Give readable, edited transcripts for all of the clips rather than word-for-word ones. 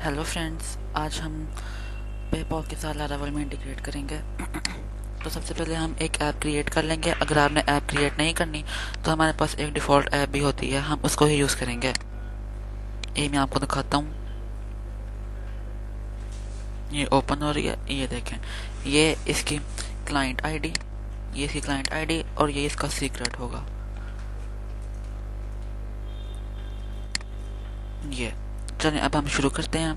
Hello friends, आज हम PayPal के साथ लारावेल में इंटीग्रेट करेंगे। तो सबसे पहले हम एक ऐप क्रिएट कर लेंगे। अगर आपने ऐप क्रिएट नहीं करनी तो हमारे पास एक डिफ़ॉल्ट ऐप भी होती है, हम उसको ही यूज़ करेंगे। ये मैं आपको दिखाता हूँ। ये ओपन हो रही है, ये देखें, ये इसकी क्लाइंट आईडी, ये इसकी क्लाइंट आईडी और ये इसका सीक्रेट होगा। ये चलिए अब हम शुरू करते हैं।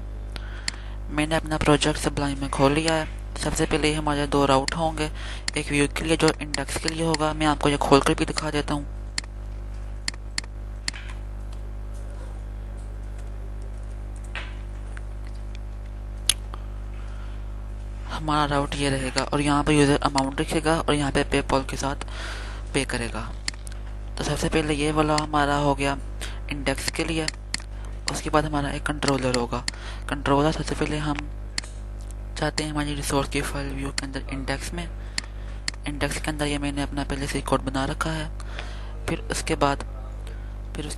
मैंने अपना प्रोजेक्ट सबलाइन में खोल लिया है। सबसे पहले हमारे दो राउट होंगे, एक व्यू के लिए जो इंडेक्स के लिए होगा। मैं आपको ये खोल कर भी दिखा देता हूँ। हमारा राउट ये रहेगा और यहाँ पे यूज़र अमाउंट लिखेगा और यहाँ पे पेपॉल के साथ पे करेगा। तो सबसे पहले ये वाला हमारा हो गया इंडेक्स के लिए। उसके बाद हमारा एक कंट्रोलर होगा। कंट्रोलर सबसे पहले हम चाहते हैं हमारी रिसोर्स की फाइल व्यू के अंदर इंडेक्स के अंदर ये मैंने अपना पहले से कोड बना रखा है। फिर उसके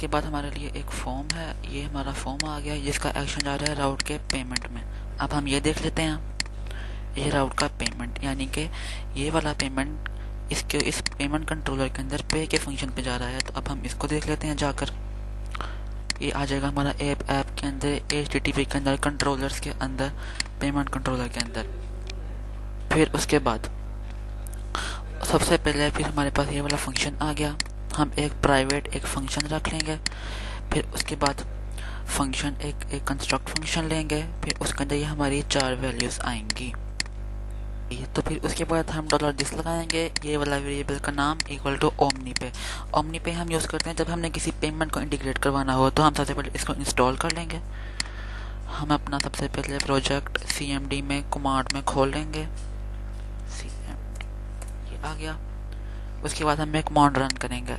बाद हमारे लिए एक फॉर्म है। ये हमारा फॉर्म आ गया जिसका एक्शन जा रहा है राउट के पेमेंट में। अब हम ये देख लेते हैं, ये राउट का पेमेंट यानी कि ये वाला पेमेंट इस पेमेंट कंट्रोलर के अंदर पे के फंक्शन पे जा रहा है। तो अब हम इसको देख लेते हैं जाकर। ये आ जाएगा हमारा ऐप के अंदर, HTTP के अंदर, कंट्रोलर्स के अंदर, पेमेंट कंट्रोलर के अंदर। फिर उसके बाद सबसे पहले फिर हमारे पास ये वाला फंक्शन आ गया। हम एक प्राइवेट एक फंक्शन रख लेंगे। फिर उसके बाद फंक्शन एक कंस्ट्रक्ट फंक्शन लेंगे। फिर उसके अंदर ये हमारी 4 वैल्यूज़ आएंगी। तो फिर उसके बाद हम $this लगाएंगे। ये वाला वेरिएबल का नाम इक्वल टू ओमनी पे। ओमनी पे हम यूज़ करते हैं जब हमने किसी पेमेंट को इंटीग्रेट करवाना हो। तो हम सबसे पहले इसको इंस्टॉल कर लेंगे। हम अपना सबसे पहले प्रोजेक्ट CMD में कमांड में खोल लेंगे। CMD ये आ गया। उसके बाद हम एक कमांड रन करेंगे।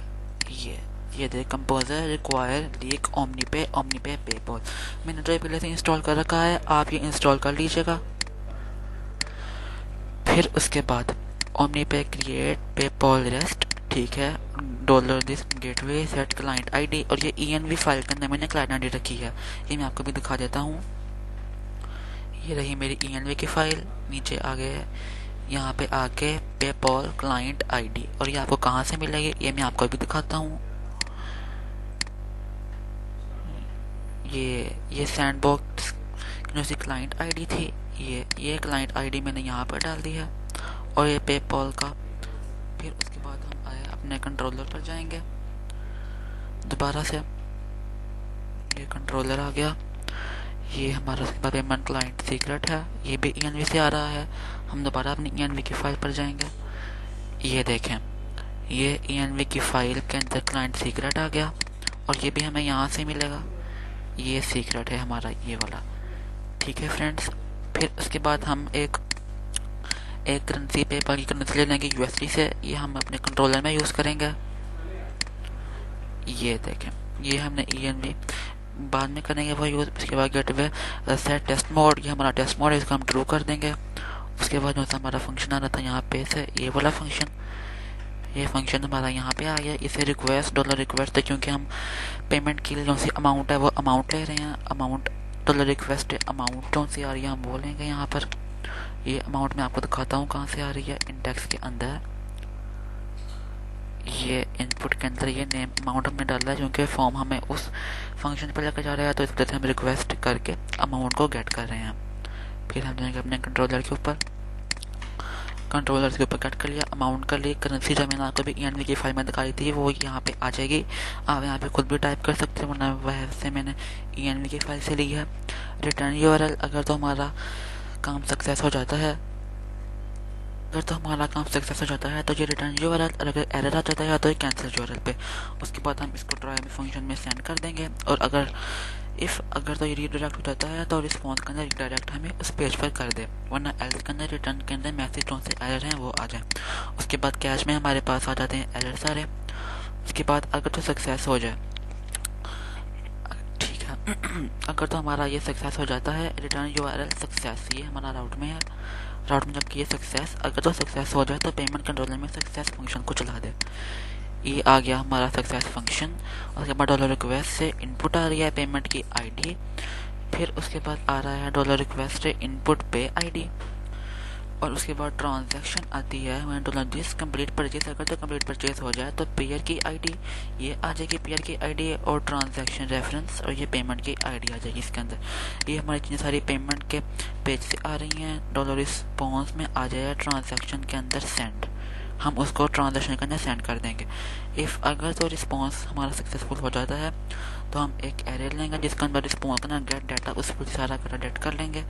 ये देख, कंपोजर रिक्वायर लीक ओमनी पे पेपॉल। मैंने तो पहले से इंस्टॉल कर रखा है, आप ये इंस्टॉल कर लीजिएगा। फिर उसके बाद ओमनी पे क्रिएट पेपॉल रेस्ट, ठीक है, $this gateway set client ID. और ये env फाइल के अंदर मैंने क्लाइंट आईडी रखी है। ये मैं आपको भी दिखा देता हूँ। ये रही मेरी env की फाइल। नीचे आगे यहाँ पे आके पेपॉल क्लाइंट आईडी, और ये आपको कहाँ से मिलेगी ये मैं आपको भी दिखाता हूँ। ये सैंडबॉक्स की क्लाइंट आईडी थी। ये क्लाइंट आईडी मैंने यहाँ पर डाल दी है और ये पेपॉल का। फिर उसके बाद हम आए अपने कंट्रोलर पर जाएंगे दोबारा से। ये कंट्रोलर आ गया। ये हमारा उसके बाद पेमेंट क्लाइंट सीक्रेट है, ये भी env से आ रहा है। हम दोबारा अपनी env की फाइल पर जाएंगे। ये देखें, ये env की फाइल के अंदर क्लाइंट सीक्रेट आ गया और ये भी हमें यहाँ से मिलेगा। ये सीक्रेट है हमारा ये वाला, ठीक है फ्रेंड्स। फिर उसके बाद हम एक करेंसी पेपॉल की करेंसी ले लेंगे USD से। ये हम अपने कंट्रोलर में यूज़ करेंगे। ये देखें, ये हमने env बाद में करेंगे वो यूज़। उसके बाद गेटवे सेट टेस्ट मोड, ये हमारा टेस्ट मोड है, इसको हम ट्रू कर देंगे। उसके बाद जो हमारा फंक्शन आ रहा था यहाँ पे से, ये वाला फंक्शन, ये फंक्शन हमारा यहाँ पे आ गया। इसे रिक्वेस्ट है क्योंकि हम पेमेंट के लिए जो सी अमाउंट है वो अमाउंट ले रहे हैं। अमाउंट रिक्वेस्ट है, अमाउंट जो सी आ रही है हम वो लेंगे यहाँ पर। ये अमाउंट मैं आपको दिखाता हूँ कहाँ से आ रही है। इंडेक्स के अंदर ये इनपुट के अंदर ये नेम अमाउंट हमने डाला है क्योंकि फॉर्म हमें उस फंक्शन पर लेकर जा रहा है। तो इस वजह से हम रिक्वेस्ट करके अमाउंट को गेट कर रहे हैं। फिर हम जाएंगे अपने कंट्रोलर के ऊपर कट कर लिया, अमाउंट कर ली। करेंसी जो मैंने आपको भी env की फाइल में दिखाई थी वो यहाँ पे आ जाएगी। आप यहाँ पे खुद भी टाइप कर सकते हैं, वरना वैसे मैंने env की फाइल से ली है। रिटर्न URL, अगर तो हमारा काम सक्सेस हो जाता है तो ये रिटर्न URL, और अगर एरर आ जाता है तो ये कैंसिल URL पे। उसके बाद हम इसको ट्राई में फंक्शन में सेंड कर देंगे। और अगर तो ये रीडायरेक्ट हो जाता है तो रिस्पॉन्स के अंदर रीडायरेक्ट हमें उस पेज पर कर दे, वरना एल्स के अंदर रिटर्न के अंदर मैसेज कौन से एरर हैं वो आ जाए। उसके बाद कैश में हमारे पास आ जाते हैं एरर सारे। उसके बाद अगर तो सक्सेस हो जाए, ठीक है, अगर तो हमारा ये सक्सेस हो जाता है, रिटर्न URL सक्सेस, ये हमारा राउट में है। राउट में जबकि ये सक्सेस, अगर तो सक्सेस हो जाए तो पेमेंट कंट्रोलर में सक्सेस फंक्शन को चला दे। ये आ गया हमारा सक्सेस फंक्शन। उसके बाद रिक्वेस्ट से इनपुट आ रही है पेमेंट की आईडी। फिर उसके बाद आ रहा है डॉलर रिक्वेस्ट इनपुट पे आईडी, और उसके बाद ट्रांजैक्शन आती है वहाँ डॉलर दिस कंप्लीट परचेज। अगर तो कंप्लीट परचेज हो जाए तो पेयर की आईडी ये आ जाएगी, पेयर की आईडी और ट्रांजैक्शन रेफरेंस, और ये पेमेंट की आईडी आ जाएगी इसके अंदर। ये हमारी चीज़ें सारी पेमेंट के पेज से आ रही हैं। डॉलर रिस्पॉन्स में आ जाएगा ट्रांजैक्शन के अंदर सेंड, हम उसको ट्रांजैक्शन के अंदर सेंड कर देंगे। इफ़ अगर तो रिस्पॉन्स हमारा सक्सेसफुल हो जाता है तो हम एक एरर लेंगे जिसके अंदर रिस्पॉन्स का गेट डाटा उस पर सारा क्रेडिट कर लेंगे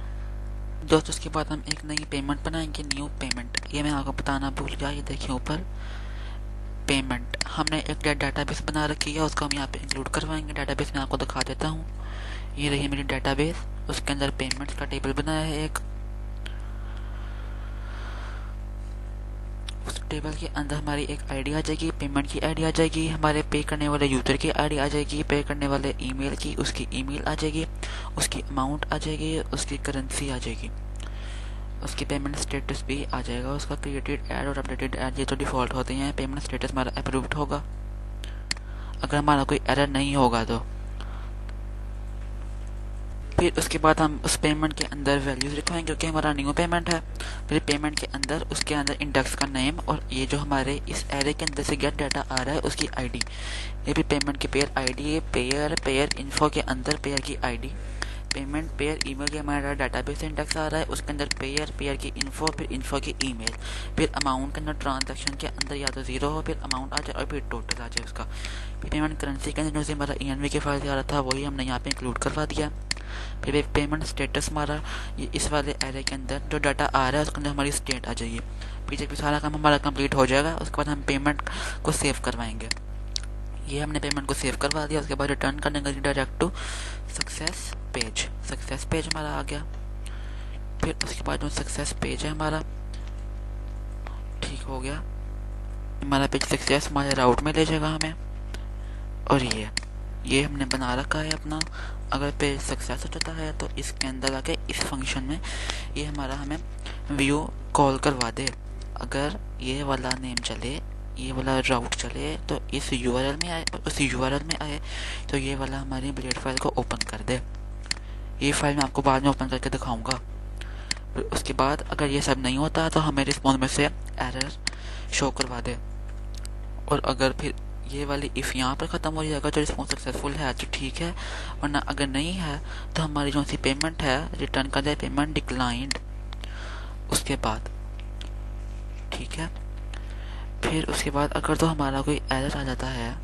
दोस्तों। उसके बाद हम एक नई पेमेंट बनाएंगे, न्यू पेमेंट। ये मैं आपको बताना भूल गया, ये देखिए ऊपर पेमेंट हमने एक डाटाबेस बना रखी है, उसको हम यहाँ पे इंक्लूड करवाएंगे। डाटाबेस में आपको दिखा देता हूँ, ये रही मेरी डाटाबेस, उसके अंदर पेमेंट्स का टेबल बनाया है एक। उस टेबल के अंदर हमारी एक आईडी आ जाएगी, पेमेंट की आईडी आ जाएगी, हमारे पे करने वाले यूज़र की आईडी आ जाएगी, पे करने वाले ईमेल की उसकी ईमेल आ जाएगी, उसकी अमाउंट आ जाएगी, उसकी करेंसी आ जाएगी, उसकी पेमेंट स्टेटस भी आ जाएगा, उसका क्रिएटेड ऐड और अपडेटेड ऐड ये तो डिफ़ॉल्ट होते हैं। पेमेंट स्टेटस हमारा अप्रूव्ड होगा अगर हमारा कोई एरर नहीं होगा तो। फिर उसके बाद हम उस पेमेंट के अंदर वैल्यूज़ लिखवाएंगे क्योंकि हमारा न्यू पेमेंट है। फिर पेमेंट के अंदर उसके अंदर इंडेक्स का नेम और ये जो हमारे इस एरे के अंदर से गेट डाटा आ रहा है उसकी आईडी, ये भी पेमेंट की पेयर आईडी है। पेयर इन्फो के अंदर पेयर की आईडी, पेमेंट पेयर ईमेल के हमारा डाटाबेस इंडेक्स आ रहा है, उसके अंदर पेयर की इन्फो, फिर इन्फो की ईमेल, फिर अमाउंट के अंदर ट्रांजैक्शन के अंदर या तो जीरो हो फिर अमाउंट आ जाए और फिर टोटल आ जाए उसका। फिर पेमेंट करेंसी के अंदर जो हमारा ENV के फाइल आ रहा था वही हमने यहाँ पे इंक्लूड करवा दिया। फिर एक पेमेंट स्टेटस हमारा ये इस वाले एरे के अंदर जो डाटा आ रहा है उसके अंदर हमारी स्टेट आ जाएगी। फिर जब सारा काम हमारा कंप्लीट हो जाएगा उसके बाद हम पेमेंट को सेव करवाएंगे। ये हमने पेमेंट को सेव करवा दिया। उसके बाद रिटर्न करने का डायरेक्ट टू सक्सेस पेज हमारा आ गया। फिर उसके बाद जो सक्सेस पेज है हमारा ठीक हो गया, हमारा पेज सक्सेस हमारे राउट में ले जाएगा हमें। और ये हमने बना रखा है अपना। अगर पेज सक्सेस हो जाता है तो इसके अंदर आके इस फंक्शन में ये हमारा हमें व्यू कॉल करवा दे। अगर ये वाला नेम चले, ये वाला राउट चले तो इस URL में आए और उस URL में आए तो ये वाला हमारी ब्लेड फाइल को ओपन कर दे। ये फाइल मैं आपको बाद में ओपन करके दिखाऊंगा। उसके बाद अगर ये सब नहीं होता तो हमें रिस्पॉन्स में से एरर शो करवा दे। और अगर फिर ये वाली इफ़ यहाँ पर ख़त्म हो जाएगा तो रिस्पॉन्स सक्सेसफुल है तो ठीक है, वरना अगर नहीं है तो हमारी जो सी पेमेंट है रिटर्न कर दे पेमेंट डिक्लाइंड उसके बाद, ठीक है। फिर उसके बाद अगर तो हमारा कोई एरर आ जाता है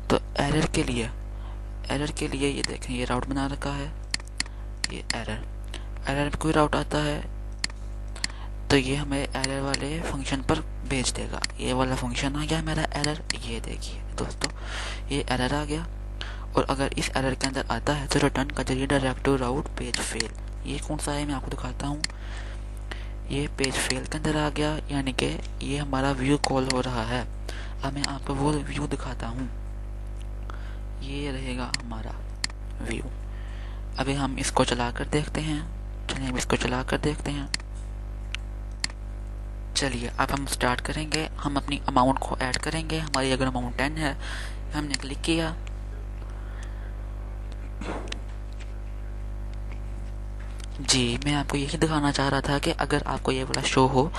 तो एरर के लिए ये देखें ये राउट बना रखा है, ये एरर कोई राउट आता है तो ये हमें एरर वाले फंक्शन पर भेज देगा। ये वाला फंक्शन आ गया मेरा एरर, ये देखिए दोस्तों ये एरर आ गया। और अगर इस एरर के अंदर आता है तो रिटर्न का जरिए direct to route page fail. ये कौन सा है मैं आपको दिखाता हूँ, ये पेज फेल के अंदर आ गया, यानी कि ये हमारा व्यू कॉल हो रहा है। अब मैं आपको वो व्यू दिखाता हूँ, ये रहेगा हमारा व्यू। अभी हम इसको चला कर देखते हैं, चलिए हम इसको चला कर देखते हैं। चलिए अब हम स्टार्ट करेंगे, हम अपनी अमाउंट को ऐड करेंगे। हमारी अगर अमाउंट 10 है, हमने क्लिक किया, जी मैं आपको यही दिखाना चाह रहा था कि अगर आपको ये वाला शो हो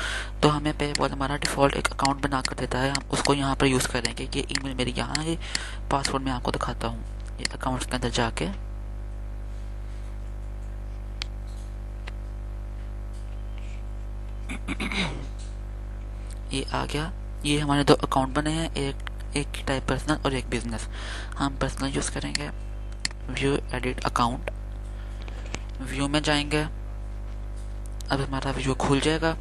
तो हमें पेपॉल हमारा डिफ़ॉल्ट एक अकाउंट बना कर देता है, हम उसको यहाँ पर यूज़ करेंगे। ये ईमेल मेरी यहाँ है, पासवर्ड मैं आपको दिखाता हूँ। ये अकाउंट्स के अंदर जाके ये आ गया। ये हमारे दो अकाउंट बने हैं, एक टाइप पर्सनल और एक बिजनेस। हम पर्सनल यूज़ करेंगे। व्यू एडिट अकाउंट, व्यू में जाएंगे, अब हमारा व्यू खुल जाएगा।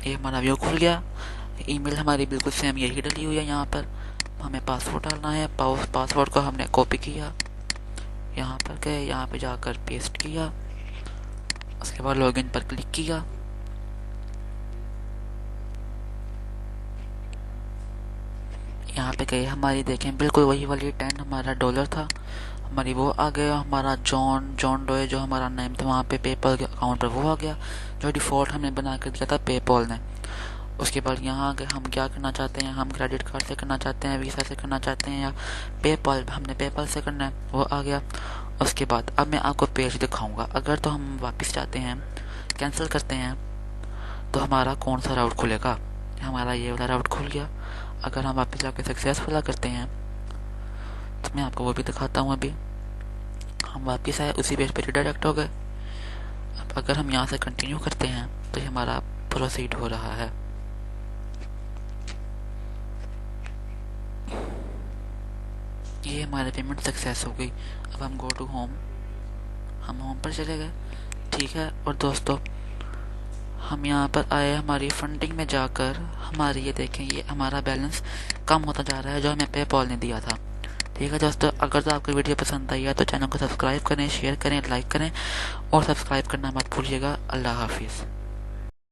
ये हमारा व्यू खुल गया। ईमेल हमारी बिल्कुल सेम यही डली हुई है। यहाँ पर हमें पासवर्ड डालना है, पासवर्ड को हमने कॉपी किया, यहाँ पर गए, यहाँ पे जाकर पेस्ट किया, उसके बाद लॉगिन पर क्लिक किया। यहाँ पे गए, हमारी देखें बिल्कुल वही वाली 10 हमारा डॉलर था, हमारी वो आ गया। हमारा जॉन डोए जो हमारा नेम था वहाँ पे पेपल के अकाउंट पर वो आ गया, जो डिफ़ॉल्ट हमने बना कर दिया था पेपॉल ने। उसके बाद यहाँ आगे हम क्या करना चाहते हैं, हम क्रेडिट कार्ड से करना चाहते हैं, वीज़ा से करना चाहते हैं या पेपल, हमने पेपल से करना है, वो आ गया। उसके बाद अब मैं आपको पेज दिखाऊंगा। अगर तो हम वापस जाते हैं, कैंसिल करते हैं, तो हमारा कौन सा राउट खुलेगा? हमारा ये वाला राउट खुल गया। अगर हम वापस जाके सक्सेसफुल करते हैं तो मैं आपको वो भी दिखाता हूँ। अभी हम वापस आए, उसी पेज पे रिडायरेक्ट हो गए। अब अगर हम यहाँ से कंटिन्यू करते हैं तो ये हमारा प्रोसीड हो रहा है। ये हमारी पेमेंट सक्सेस हो गई। अब हम गो टू होम, हम होम पर चले गए। ठीक है, और दोस्तों हम यहाँ पर आए, हमारी फंडिंग में जाकर हमारी ये देखें, ये हमारा बैलेंस कम होता जा रहा है जो हमें पेपॉल ने दिया था। ठीक है दोस्तों, अगर तो आपको वीडियो पसंद आई है तो चैनल को सब्सक्राइब करें, शेयर करें, लाइक करें और सब्सक्राइब करना मत भूलिएगा। अल्लाह हाफिज़।